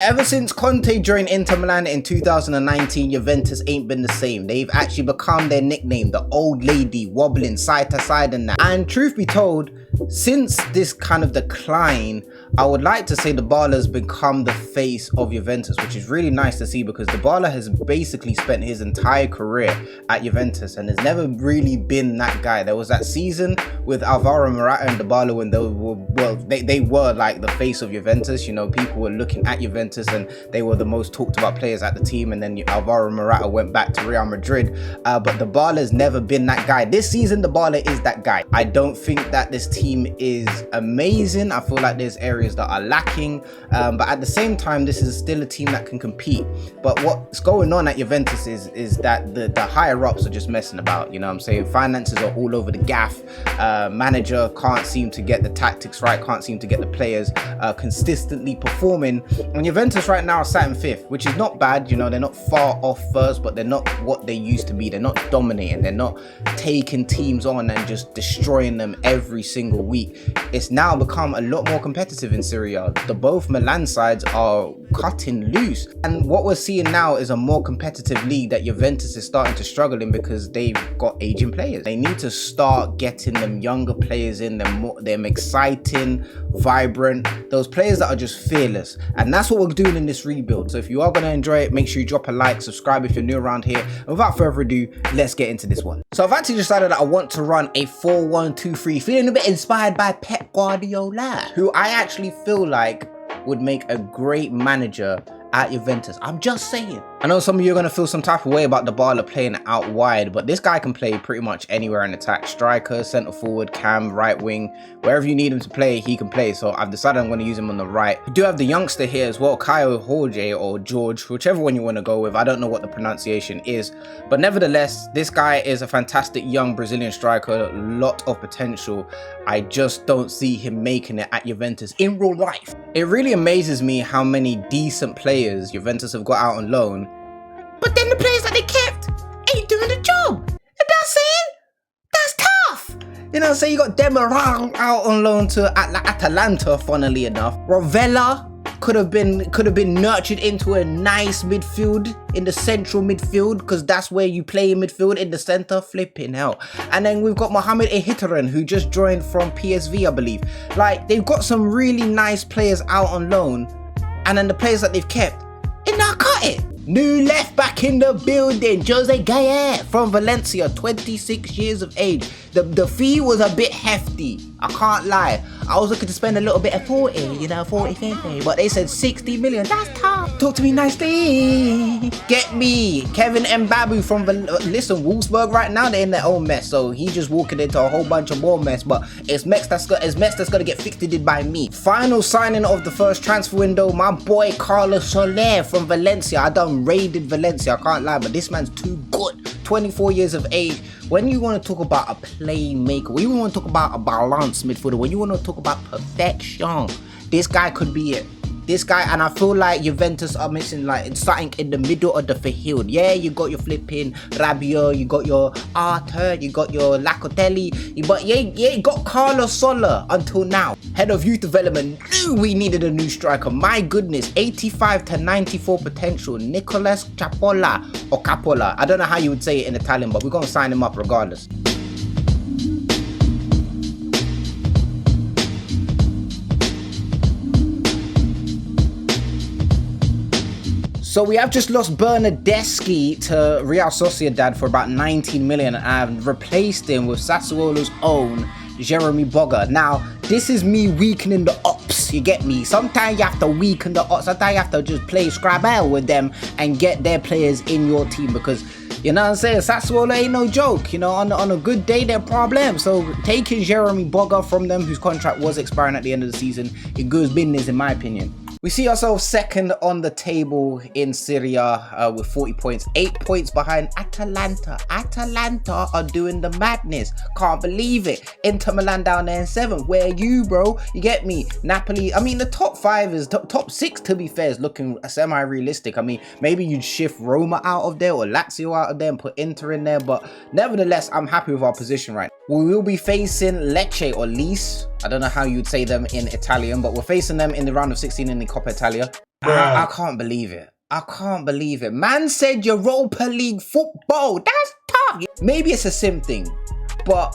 Ever since Conte joined Inter Milan in 2019, Juventus ain't been the same. They've actually become their nickname, the old lady, wobbling side to side and that. And truth be told, since this kind of decline, I would like to say Dybala's become the face of Juventus, which is really nice to see because Dybala has basically spent his entire career at Juventus and has never really been that guy. There was that season with Alvaro Morata and Dybala when they were like the face of Juventus. You know, people were looking at Juventus and they were the most talked about players at the team, and then Alvaro Morata went back to Real Madrid, but Dybala's never been that guy. This season Dybala is that guy. I don't think that this team is amazing. I feel like there's areas that are lacking, but at the same time this is still a team that can compete. But what's going on at Juventus is that the higher ups are just messing about, you know what I'm saying? Finances are all over the gaff. Manager can't seem to get the tactics right, can't seem to get the players consistently performing, and Juventus right now are sat in 5th, which is not bad. You know, they're not far off first, but they're not what they used to be. They're not dominating, they're not taking teams on and just destroying them every single week. It's now become a lot more competitive in Serie A. The both Milan sides are cutting loose, and what we're seeing now is a more competitive league that Juventus is starting to struggle in because they've got aging players. They need to start getting them younger players in, them exciting, vibrant, those players that are just fearless, and that's what we're doing in this rebuild. So if you are going to enjoy it, make sure you drop a like, subscribe if you're new around here, and without further ado, let's get into this one. So I've actually decided that I want to run a 4-1-2-3, feeling a bit inspired by Pep Guardiola, who I actually feel like would make a great manager at Juventus. I'm just saying. I know some of you are going to feel some type of way about Dybala playing out wide, but this guy can play pretty much anywhere in attack. Striker, centre forward, cam, right wing, wherever you need him to play, he can play. So I've decided I'm going to use him on the right. We do have the youngster here as well, Kyle Jorge or George, whichever one you want to go with. I don't know what the pronunciation is, but nevertheless, this guy is a fantastic young Brazilian striker, a lot of potential. I just don't see him making it at Juventus in real life. It really amazes me how many decent players Juventus have got out on loan, but then the players that they kept ain't doing the job. You know what I'm saying? That's tough. You know, say you got Demirang out on loan to Atalanta, funnily enough. Rovella could have been nurtured into a nice midfield in the central midfield, because that's where you play in midfield, in the center. Flipping hell. And then we've got Mohamed Mkhitaryan, who just joined from PSV, I believe. Like, they've got some really nice players out on loan, and then the players that they've kept, it not cut it. New left back in the building, Jose Gayet from Valencia, 26 years of age. The fee was a bit hefty, I can't lie. I was looking to spend a little bit of 40, you know, 40, 50, but they said 60 million. That's tough. Talk to me nicely. Get me Kevin Mbabu from listen, Wolfsburg right now, they're in their own mess, so he's just walking into a whole bunch of more mess, but it's mess that's gonna get fixed by me. Final signing of the first transfer window, my boy Carlos Soler from Valencia. I done raided Valencia, I can't lie, but this man's too good. 24 years of age. When you want to talk about a playmaker, when you want to talk about a balanced midfielder, when you want to talk about perfection, this guy could be it. This guy, and I feel like Juventus are missing like something in the middle of the field. Yeah, you got your flipping Rabiot, you got your Arthur, you got your Locatelli, but yeah, got Carlos Soler until now. Head of youth development, knew we needed a new striker. My goodness, 85 to 94 potential. Nicolas Capola or Capola. I don't know how you would say it in Italian, but we're gonna sign him up regardless. So we have just lost Bernardeschi to Real Sociedad for about 19 million and replaced him with Sassuolo's own Jeremy Boga. Now, this is me weakening the ops, you get me? Sometimes you have to weaken the ops, sometimes you have to just play Scrabble with them and get their players in your team, because, you know what I'm saying, Sassuolo ain't no joke. You know, on a good day, they're problem. So taking Jeremy Boga from them, whose contract was expiring at the end of the season, it goes business in my opinion. We see ourselves second on the table in Serie A with 40 points, 8 points behind Atalanta. Atalanta are doing the madness. Can't believe it. Inter Milan down there in 7th. Where are you, bro? You get me? Napoli. I mean, the top 5 is top 6, to be fair, is looking semi-realistic. I mean, maybe you'd shift Roma out of there or Lazio out of there and put Inter in there, but nevertheless, I'm happy with our position right now. We will be facing Lecce or Lecce. I don't know how you'd say them in Italian, but we're facing them in the round of 16 in the Coppa Italia. I can't believe it. I can't believe it. Man said Europa League football. That's tough. Maybe it's a sim thing, but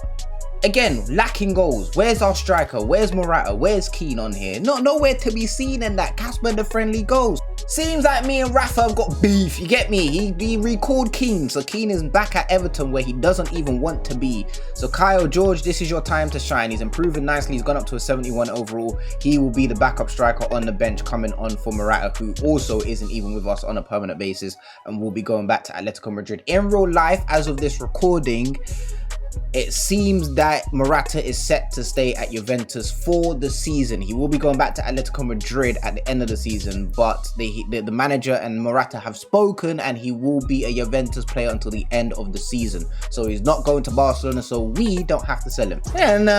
again, lacking goals. Where's our striker? Where's Morata? Where's Keane on here? Nowhere to be seen in that. Casper the friendly goals. Seems like me and Rafa have got beef. You get me? He recalled Keane. So Keane is back at Everton where he doesn't even want to be. So Kyle George, this is your time to shine. He's improving nicely. He's gone up to a 71 overall. He will be the backup striker on the bench coming on for Morata, who also isn't even with us on a permanent basis and will be going back to Atletico Madrid. In real life, as of this recording, it seems that Morata is set to stay at Juventus for the season. He will be going back to Atletico Madrid at the end of the season, but the manager and Morata have spoken and he will be a Juventus player until the end of the season. So he's not going to Barcelona, so we don't have to sell him. And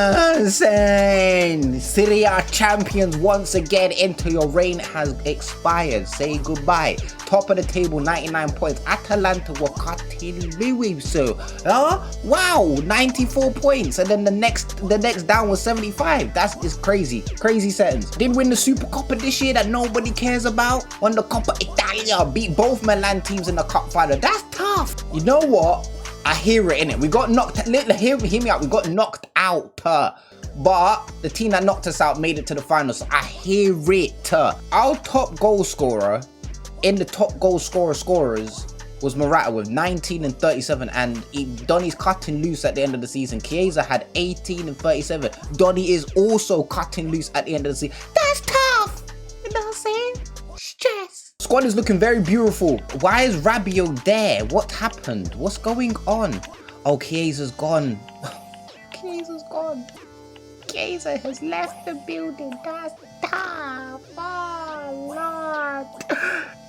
Serie A champions once again. Into your reign has expired. Say goodbye. Top of the table, 99 points. Atalanta were cutting Louis. So, wow, 94 points, and then the next down was 75. It's crazy settings. Did win the Super Coppa this year that nobody cares about. Won the Coppa Italia, beat both Milan teams in the cup final. That's tough. You know what? I hear it, innit? We got knocked. Hear me out. We got knocked out. But the team that knocked us out made it to the finals. So I hear it. Our top goal scorer in the top goal scorers was Morata with 19 and 37, and Donny's cutting loose at the end of the season. Chiesa had 18 and 37. Donny is also cutting loose at the end of the season. That's tough. You know what I'm saying? Stress. Squad is looking very beautiful. Why is Rabiot there? What happened? What's going on? Oh, Chiesa's gone. Chiesa's gone. Chiesa has left the building. That's tough. Oh, Lord.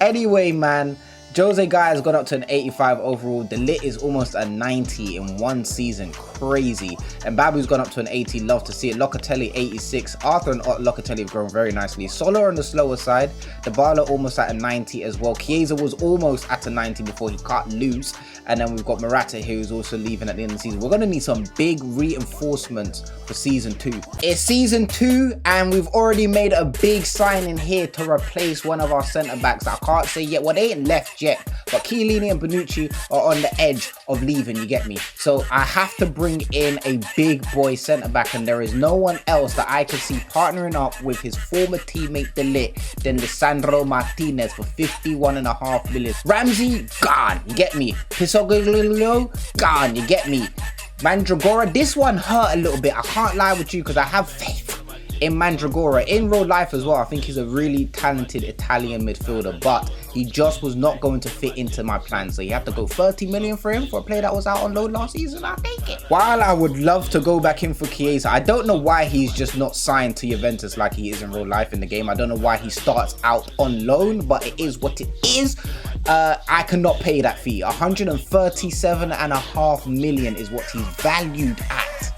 Anyway, man, Jose Guy has gone up to an 85 overall. De Ligt is almost a 90 in one season. Crazy. And Babu's gone up to an 80. Love to see it. Locatelli 86. Arthur and Locatelli have grown very nicely. Soler on the slower side. Dybala almost at a 90 as well. Chiesa was almost at a 90 before he cut loose. And then we've got Morata, who's also leaving at the end of the season. We're going to need some big reinforcements for season 2. It's season 2 and we've already made a big signing here to replace one of our centre backs. I can't say yet. Well, they ain't left yet, but Chiellini and Bonucci are on the edge of leaving, you get me? So I have to bring in a big boy centre back, and there is no one else that I can see partnering up with his former teammate De Ligt than Lisandro Martinez for 51.5 million. Ramsey, gone, you get me? Pissoglio, gone, you get me? Mandragora, this one hurt a little bit. I can't lie with you because I have faith in Mandragora. In real life as well, I think he's a really talented Italian midfielder, but he just was not going to fit into my plan. So you have to go 30 million for him for a player that was out on loan last season. I'll take it. While I would love to go back in for Chiesa, I don't know why he's just not signed to Juventus like he is in real life in the game. I don't know why he starts out on loan, but it is what it is. I cannot pay that fee. 137.5 million is what he's valued at.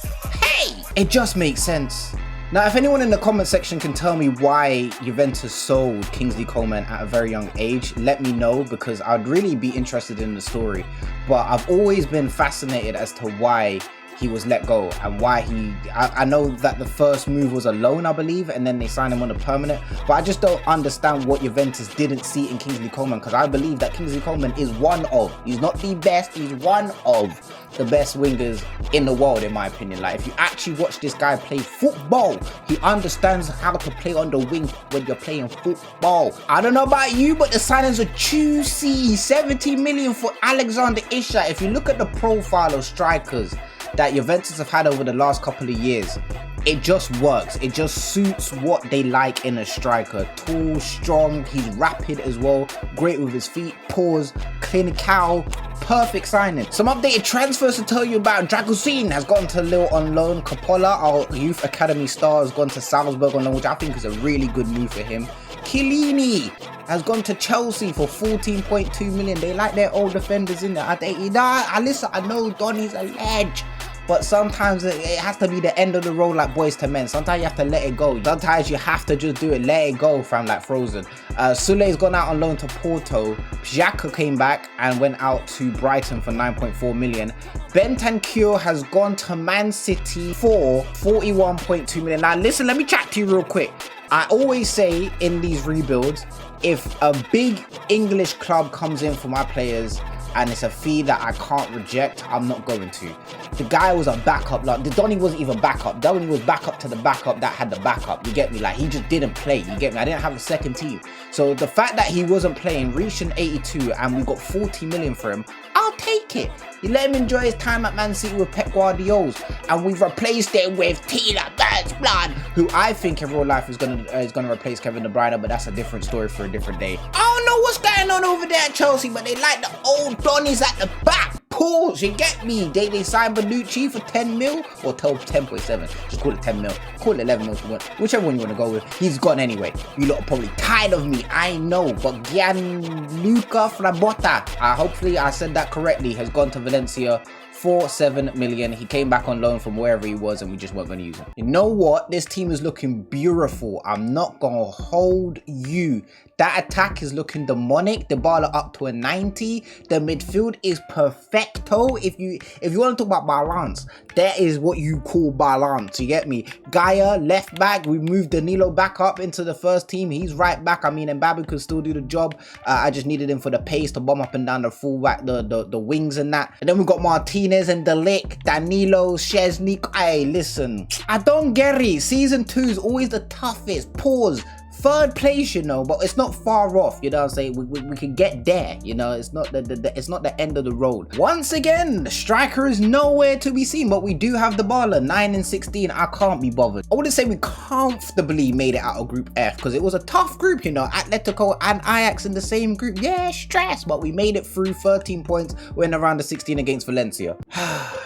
Hey, it just makes sense. Now, if anyone in the comment section can tell me why Juventus sold Kingsley Coman at a very young age, let me know, because I'd really be interested in the story. But I've always been fascinated as to why he was let go and why I know that the first move was a loan, I believe, and then they signed him on a permanent, but I just don't understand what Juventus didn't see in Kingsley Coman, because I believe that Kingsley Coman is he's not the best, he's one of the best wingers in the world, in my opinion. Like, if you actually watch this guy play football, he understands how to play on the wing when you're playing football. I don't know about you, but the signings are juicy. 70 million for Alexander Isak. If you look at the profile of strikers that Juventus have had over the last couple of years, it just works. It just suits what they like in a striker. Tall, strong, he's rapid as well, great with his feet, paws, clinical, perfect signing. Some updated transfers to tell you about. Dragusin has gone to Lille on loan. Coppola, our youth academy star, has gone to Salzburg on loan, which I think is a really good move for him. Chiellini has gone to Chelsea for 14.2 million. They like their old defenders in there. Listen, I know Donny's a ledge, but sometimes it has to be the end of the road like Boys to Men. Sometimes you have to let it go. Sometimes you have to just do it. Let it go, fam, like Frozen. Sule's gone out on loan to Porto. Xhaka came back and went out to Brighton for 9.4 million. Bentancur has gone to Man City for 41.2 million. Now, listen, let me chat to you real quick. I always say in these rebuilds, if a big English club comes in for my players and it's a fee that I can't reject, I'm not going to. The guy was a backup. Like, the Donny wasn't even backup. Donny was backup to the backup that had the backup. You get me? Like, he just didn't play. You get me? I didn't have a second team. So the fact that he wasn't playing, reached an 82, and we got 40 million for him, I'll take it. You let him enjoy his time at Man City with Pep Guardiola, and we've replaced him with Tina Blood, who I think in real life is gonna replace Kevin De Bruyne, but that's a different story for a different day. I don't know what's going on over there at Chelsea, but they like the old Donnies at the back. Pause, you get me? They signed Bonucci for 10 mil or 10.7. Just call it 10 mil. Call it 11 mil if you want. Whichever one you want to go with. He's gone anyway. You lot are probably tired of me. I know. But Gianluca Frabotta, hopefully I said that correctly, has gone to Valencia for 7 million. He came back on loan from wherever he was and we just weren't going to use him. You know what? This team is looking beautiful. I'm not going to hold you. That attack is looking demonic. Dybala up to a 90. The midfield is perfecto. If you want to talk about balance, that is what you call balance. You get me? Gaia, left back. We moved Danilo back up into the first team. He's right back. I mean, Mbappe could still do the job. I just needed him for the pace to bomb up and down the fullback, the wings and that. And then we got Martinez and Delic, Danilo, Szczesny. Hey, listen, I don't get it. Season 2 is always the toughest. Pause. Third place, you know, but it's not far off. You know what I'm saying? We can get there. You know, it's not it's not the end of the road. Once again, the striker is nowhere to be seen, but we do have the baller 9 and 16. I can't be bothered. I wouldn't say we comfortably made it out of Group F because it was a tough group. You know, Atletico and Ajax in the same group. Yeah, stress, but we made it through. 13 points. We're in around the 16 against Valencia.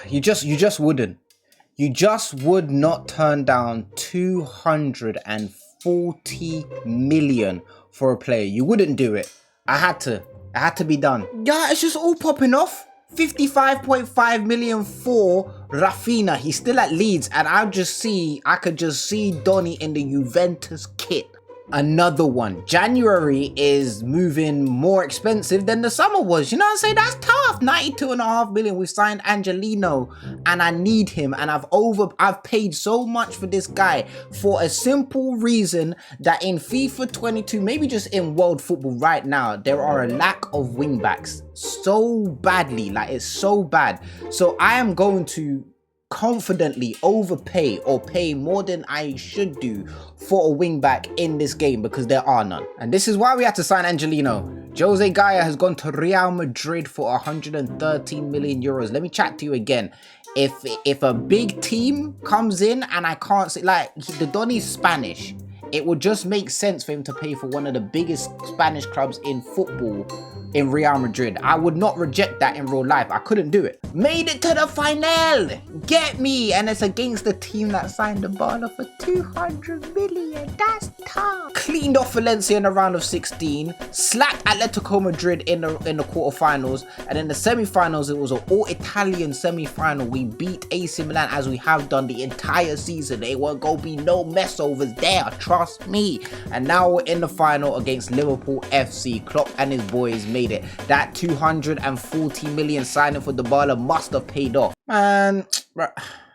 You just wouldn't. You just would not turn down 240 million for a player. You wouldn't do it. I had to be done. Yeah, it's just all popping off. 55.5 million for Rafinha. He's still at Leeds, and I could just see Donny in the Juventus kit. Another one. January is moving more expensive than the summer was. You know what I'm saying? That's tough. 92.5 million. We've signed Angelino and I need him. And I've paid so much for this guy for a simple reason that in FIFA 22, maybe just in world football right now, there are a lack of wing backs so badly. Like, it's so bad. So I am going to confidently overpay or pay more than I should do for a wing back in this game because there are none. And this is why we had to sign Angelino. Jose Gaia has gone to Real Madrid for 113 million euros. Let me chat to you again. If a big team comes in and I can't say, like, the Donny's Spanish, it would just make sense for him to pay for one of the biggest Spanish clubs in football in Real Madrid. I would not reject that in real life. I couldn't do it. Made it to the final. Get me. And it's against the team that signed the baller for 200 million. That's tough. Cleaned off Valencia in the round of 16. Slapped Atletico Madrid in the quarterfinals. And in the semi-finals, it was an all-Italian semi-final. We beat AC Milan as we have done the entire season. There won't go be no mess overs there. Trust me. And now we're in the final against Liverpool FC. Klopp and his boys made it. That 240 million signing for Dybala must have paid off. Man,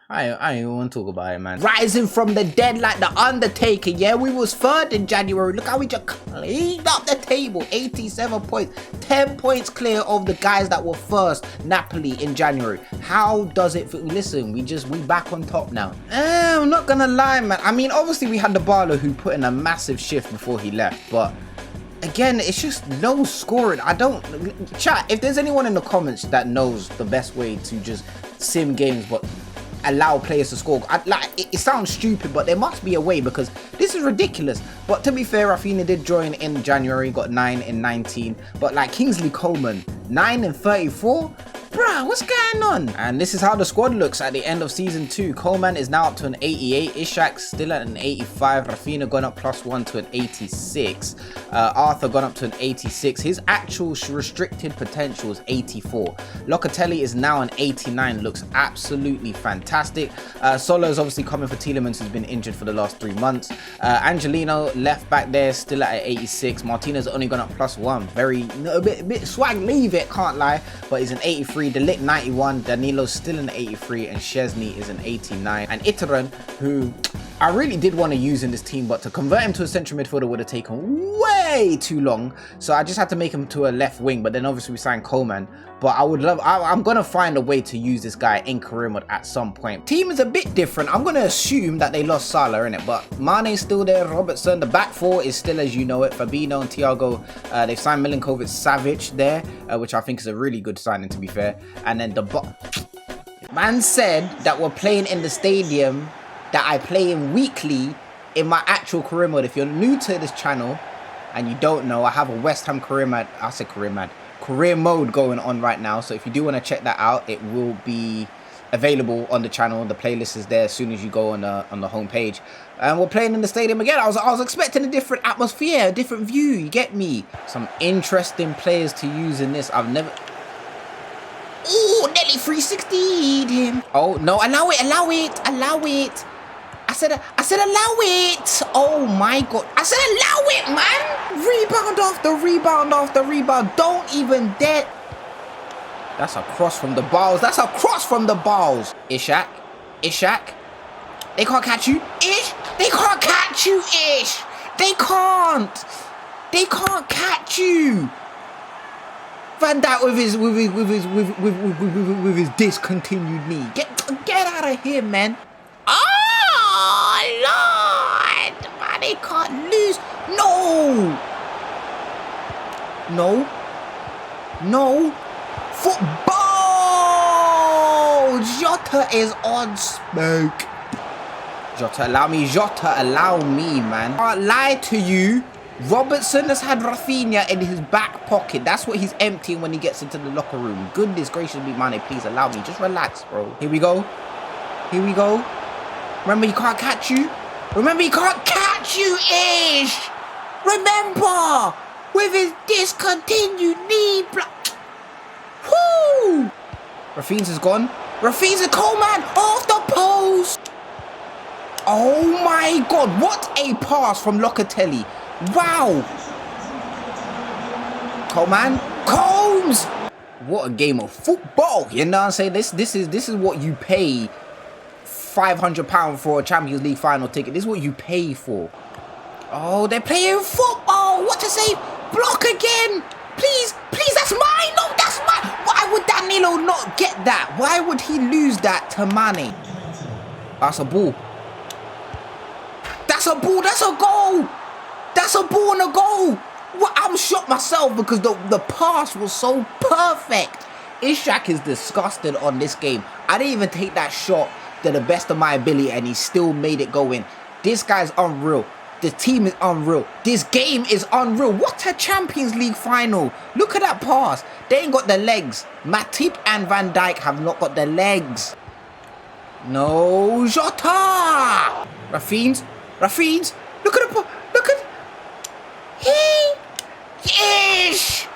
I ain't even want to talk about it, man. Rising from the dead like the Undertaker. Yeah, we was third in January. Look how we just cleaned up the table. 87 points. 10 points clear of the guys that were first, Napoli, in January. How does it feel? Listen, we back on top now. I'm not gonna lie, man. I mean, obviously we had the baller who put in a massive shift before he left, but again, it's just no scoring. I don't... Chat, if there's anyone in the comments that knows the best way to just sim games but allow players to score, it sounds stupid, but there must be a way because this is ridiculous. But to be fair, Rafinha did join in January, got 9 in 19. But like Kingsley Coman, 9 in 34? Bruh, what's going on? And this is how the squad looks at the end of season 2. Coleman is now up to an 88. Ishak still at an 85. Rafinha gone up +1 to an 86. Arthur gone up to an 86. His actual restricted potential is 84. Locatelli is now an 89. Looks absolutely fantastic. Solo is obviously coming for Tielemans, who's been injured for the last 3 months. Angelino left back there, still at an 86. Martinez only gone up +1. A bit swag, leave it, can't lie. But he's an 83. Delic 91, Danilo's still an 83, and Szczesny is an 89. And Iteran, who I really did want to use in this team, but to convert him to a central midfielder would have taken way too long. So I just had to make him to a left wing, but then obviously we signed Coleman. But I'm going to find a way to use this guy in career mode at some point. Team is a bit different. I'm going to assume that they lost Salah, innit? But Mane's still there, Robertson. The back four is still as you know it. Fabinho and Thiago. They've signed Milinkovic-Savic there, which I think is a really good signing, to be fair. And then man said that we're playing in the stadium that I play in weekly in my actual career mode. If you're new to this channel and you don't know, I have a West Ham career mode going on right now. So if you do want to check that out, it will be available on the channel. The playlist is there as soon as you go on the homepage. And we're playing in the stadium again. I was expecting a different atmosphere, a different view. You get me? Some interesting players to use in this. I've never. Oh, nearly 360'd him. Oh no! Allow it. I said allow it. Oh my god. I said allow it, man. Rebound after rebound. Don't even dare. That's a cross from the balls. Ishak. They can't catch you. They can't catch you, Ish. They can't catch you. Van Dijk with his discontinued knee. Get out of here, man. Oh Lord, man, they can't lose. No. Football. Jota is on smoke. Jota, allow me, man. I can't lie to you. Robertson has had Rafinha in his back pocket. That's what he's emptying when he gets into the locker room. Goodness gracious me, Mane, please allow me. Just relax, bro. Here we go. Remember, he can't catch you. Ish. Remember, with his discontinued knee. Whoo! Rafinha's is gone. Rafinha's Coleman off the post. Oh my god, what a pass from Locatelli. Wow. Coleman. Combs. What a game of football. You know what I'm saying? This is what you pay £500 for a Champions League final ticket. This is what you pay for. Oh, they're playing football. What to say? Block again. Please, that's mine. No, that's mine. Why would Danilo not get that? Why would he lose that to Mane? That's a ball. That's a goal. That's a ball and a goal. Well, I'm shocked myself because the pass was so perfect. Ishak is disgusted on this game. I didn't even take that shot to the best of my ability and he still made it go in. This guy's unreal. The team is unreal. This game is unreal. What a Champions League final. Look at that pass. They ain't got the legs. Matip and Van Dijk have not got the legs. No, Jota. Rafinha's. Look at the pass. Look at. Ish.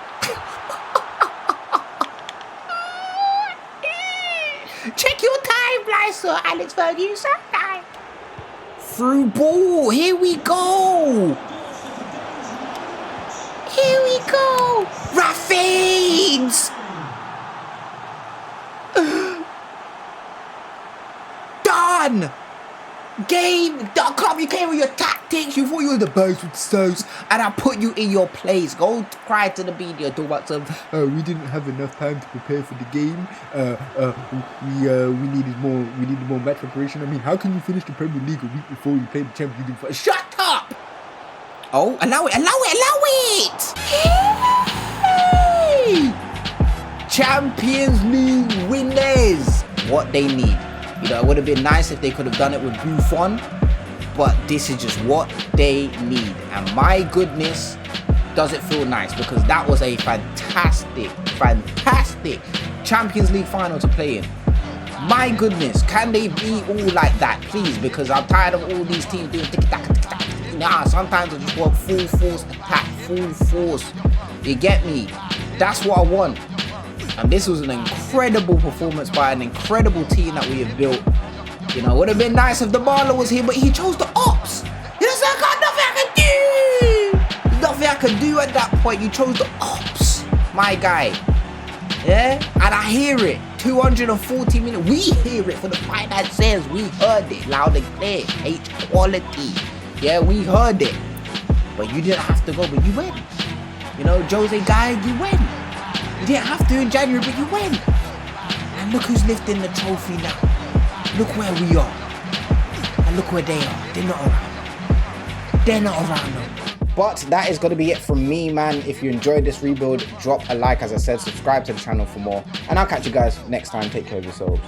Check your timeline, Sir Alex Ferguson. Through ball. Here we go. Rafinha's. Done. Game. You came with your tactics. You thought you were the best with Stones, and I put you in your place. Go cry to the media. Talk about some. We didn't have enough time to prepare for the game. We needed more. We needed more match preparation. I mean, how can you finish the Premier League a week before you play the Champions League? Shut up! Oh, allow it! Hey! Champions League winners. What they need. You know, it would have been nice if they could have done it with Buffon, but this is just what they need. And my goodness, does it feel nice, because that was a fantastic Champions League final to play in. My goodness, can they be all like that, please? Because I'm tired of all these teams doing tiki-taka. Nah, sometimes I just want full force attack, full force. You get me? That's what I want. And this was an incredible performance by an incredible team that we have built. You know, it would have been nice if the Marla was here, but he chose the ops. There's nothing I can do. There's nothing I can do at that point. You chose the ops, my guy. Yeah? And I hear it. 240 million. We hear it for the financiers. We heard it loud and clear. H quality. Yeah, we heard it. But you didn't have to go, but you went. You know, Jose Guy, you went. You didn't have to in January, but you went. And look who's lifting the trophy now. Look where we are. And look where they are. They're not around. They're not around no more. But that is going to be it from me, man. If you enjoyed this rebuild, drop a like, as I said, subscribe to the channel for more. And I'll catch you guys next time. Take care of yourselves.